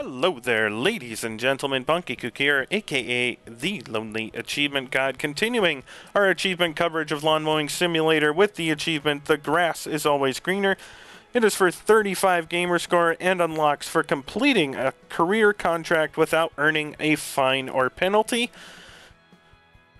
Hello there, ladies and gentlemen. Bonkekook here, aka the Lonely Achievement God, continuing our achievement coverage of Lawn Mowing Simulator with the achievement The Grass is Always Greener. It is for 35 gamer score and unlocks for completing a career contract without earning a fine or penalty.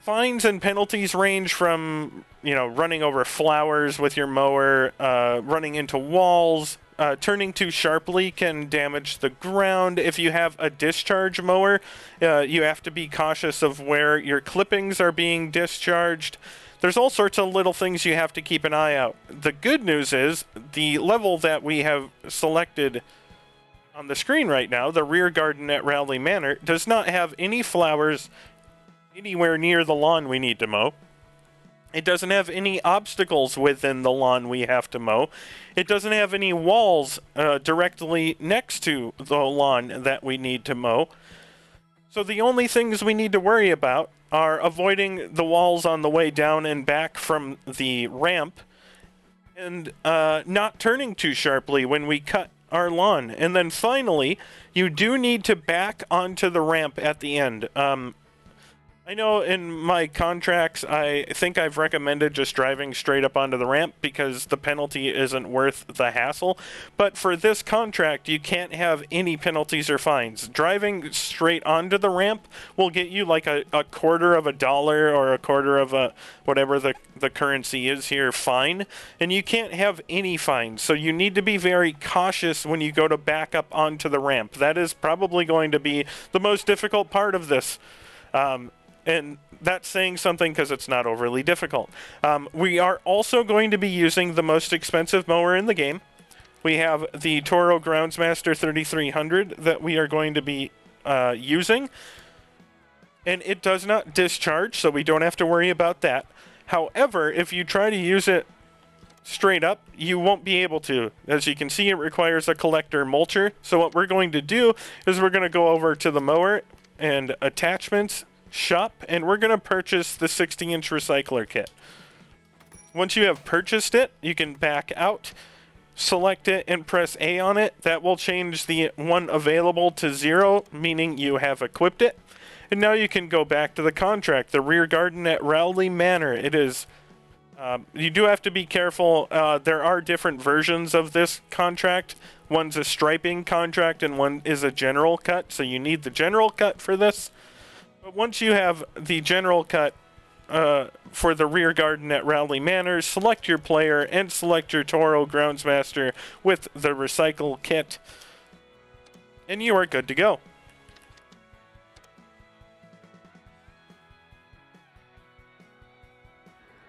Fines and penalties range from, running over flowers with your mower, running into walls. Turning too sharply can damage the ground. If you have a discharge mower, you have to be cautious of where your clippings are being discharged. There's all sorts of little things you have to keep an eye out. The good news is the level that we have selected on the screen right now, the rear garden at Rowley Manor, does not have any flowers anywhere near the lawn we need to mow. It doesn't have any obstacles within the lawn we have to mow. It doesn't have any walls directly next to the lawn that we need to mow. So the only things we need to worry about are avoiding the walls on the way down and back from the ramp, and not turning too sharply when we cut our lawn. And then finally, you do need to back onto the ramp at the end. I know in my contracts, I think I've recommended just driving straight up onto the ramp because the penalty isn't worth the hassle. But for this contract, you can't have any penalties or fines. Driving straight onto the ramp will get you like a quarter of $1 or a quarter of whatever the currency is here fine. And you can't have any fines. So you need to be very cautious when you go to back up onto the ramp. That is probably going to be the most difficult part of this. And that's saying something because it's not overly difficult. We are also going to be using the most expensive mower in the game. We have the Toro Groundsmaster 3300 that we are going to be using. And it does not discharge, so we don't have to worry about that. However, if you try to use it straight up, you won't be able to. As you can see, it requires a collector mulcher. So what we're going to do is we're going to go over to the mower and attachments shop, and we're going to purchase the 60-inch recycler kit. Once you have purchased it, you can back out, select it, and press A on it. That will change the one available to 0, meaning you have equipped it. And now you can go back to the contract, the rear garden at Rowley Manor. It is, you do have to be careful. There are different versions of this contract. One's a striping contract and one is a general cut, so you need the general cut for this. But once you have the general cut for the rear garden at Rowley Manor, select your player and select your Toro Groundsmaster with the recycle kit, and you are good to go.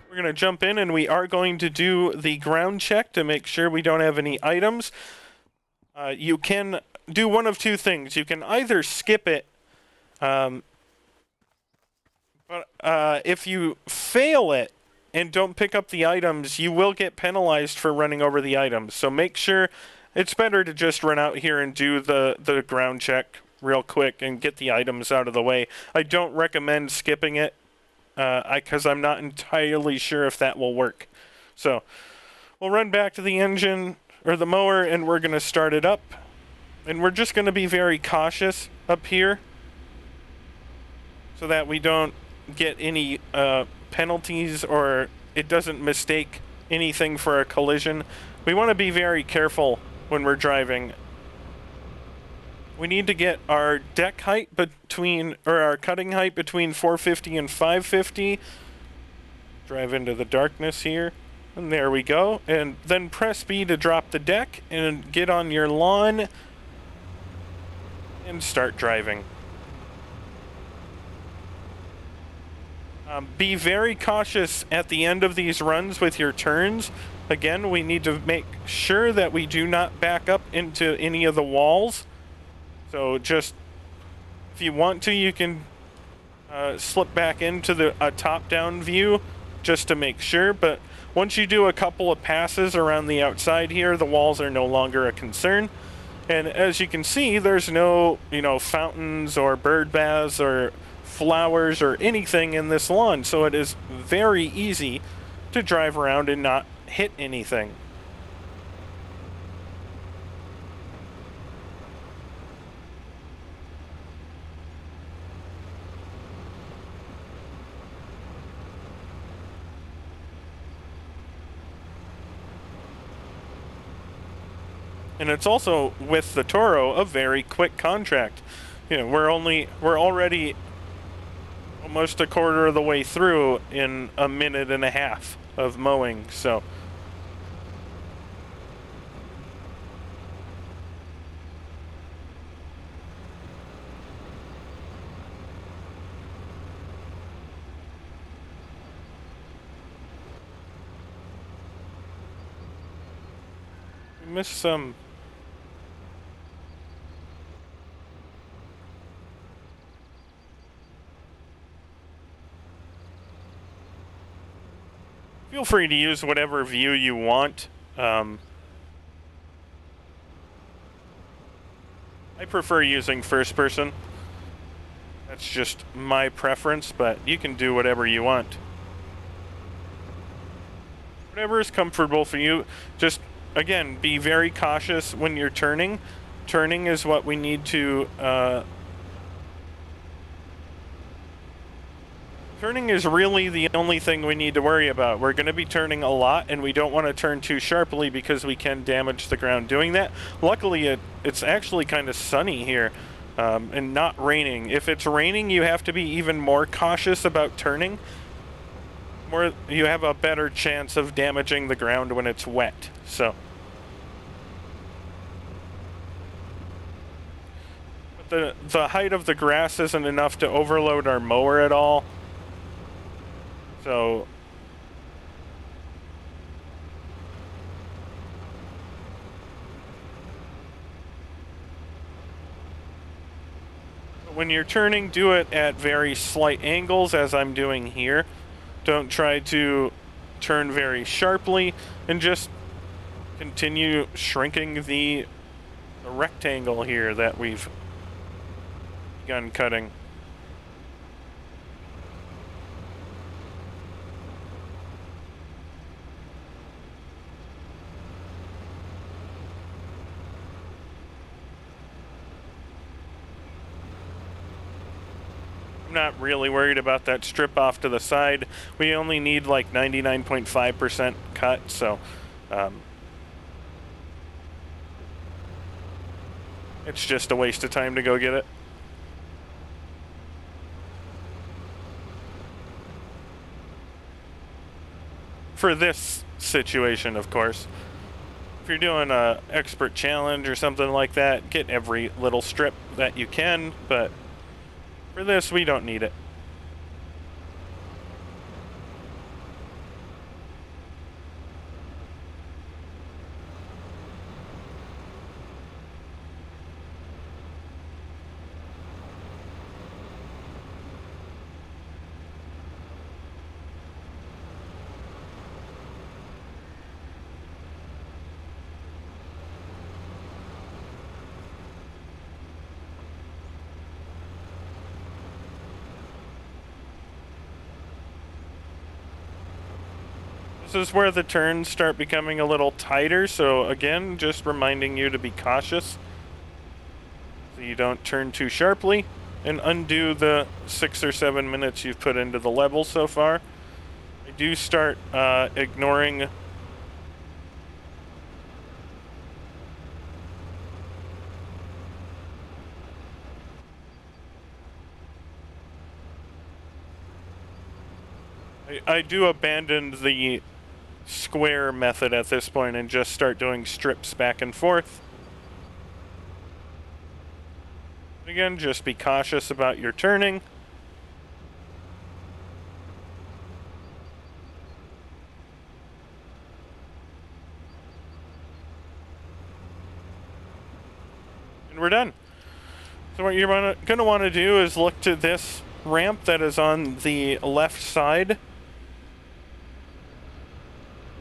We're going to jump in and we are going to do the ground check to make sure we don't have any items. You can do one of two things. You can either skip it, but if you fail it and don't pick up the items, you will get penalized for running over the items. So make sure it's better to just run out here and do the ground check real quick and get the items out of the way. I don't recommend skipping it because I'm not entirely sure if that will work. So we'll run back to the engine or the mower and we're going to start it up. And we're just going to be very cautious up here so that we don't get any penalties or it doesn't mistake anything for a collision. We want to be very careful when we're driving. We need to get our deck height our cutting height between 450 and 550. Drive into the darkness here. And there we go. And then press B to drop the deck and get on your lawn and start driving. Be very cautious at the end of these runs with your turns. Again, we need to make sure that we do not back up into any of the walls. So just, if you want to, you can slip back into a top-down view just to make sure. But once you do a couple of passes around the outside here, the walls are no longer a concern. And as you can see, there's no, fountains or bird baths or flowers or anything in this lawn, so it is very easy to drive around and not hit anything. And it's also, with the Toro, a very quick contract. You know, we're already almost a quarter of the way through in a minute and a half of mowing, so. We missed some. Feel free to use whatever view you want. I prefer using first person. That's just my preference, but you can do whatever you want. Whatever is comfortable for you. Just, again, be very cautious when you're turning. Turning is what we need to... Turning is really the only thing we need to worry about. We're going to be turning a lot, and we don't want to turn too sharply because we can damage the ground doing that. Luckily, it's actually kind of sunny here, and not raining. If it's raining, you have to be even more cautious about turning. You have a better chance of damaging the ground when it's wet, so. But the height of the grass isn't enough to overload our mower at all. So, when you're turning, do it at very slight angles, as I'm doing here. Don't try to turn very sharply, and just continue shrinking the rectangle here that we've begun cutting. I'm not really worried about that strip off to the side. We only need like 99.5% cut, so it's just a waste of time to go get it. For this situation, of course. If you're doing a expert challenge or something like that, get every little strip that you can, but for this, we don't need it. This is where the turns start becoming a little tighter, so again, just reminding you to be cautious so you don't turn too sharply and undo the 6 or 7 minutes you've put into the level so far. I do start ignoring I do abandon the square method at this point and just start doing strips back and forth. Again, just be cautious about your turning. And we're done. So what you're going to want to do is look to this ramp that is on the left side.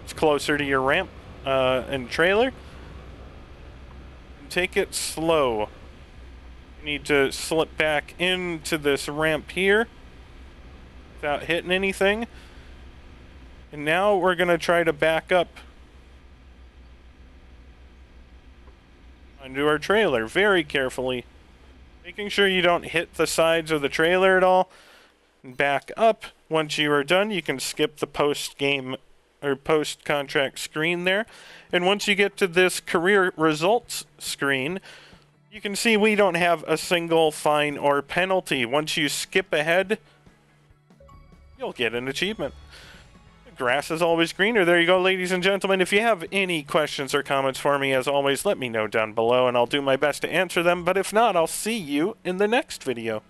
It's closer to your ramp and trailer. And take it slow. You need to slip back into this ramp here without hitting anything. And now we're going to try to back up onto our trailer very carefully. Making sure you don't hit the sides of the trailer at all. And back up. Once you are done, you can skip the post-game or post-contract screen there. And once you get to this career results screen, you can see we don't have a single fine or penalty. Once you skip ahead, you'll get an achievement. The grass is always greener. There you go, ladies and gentlemen. If you have any questions or comments for me, as always, let me know down below, and I'll do my best to answer them. But if not, I'll see you in the next video.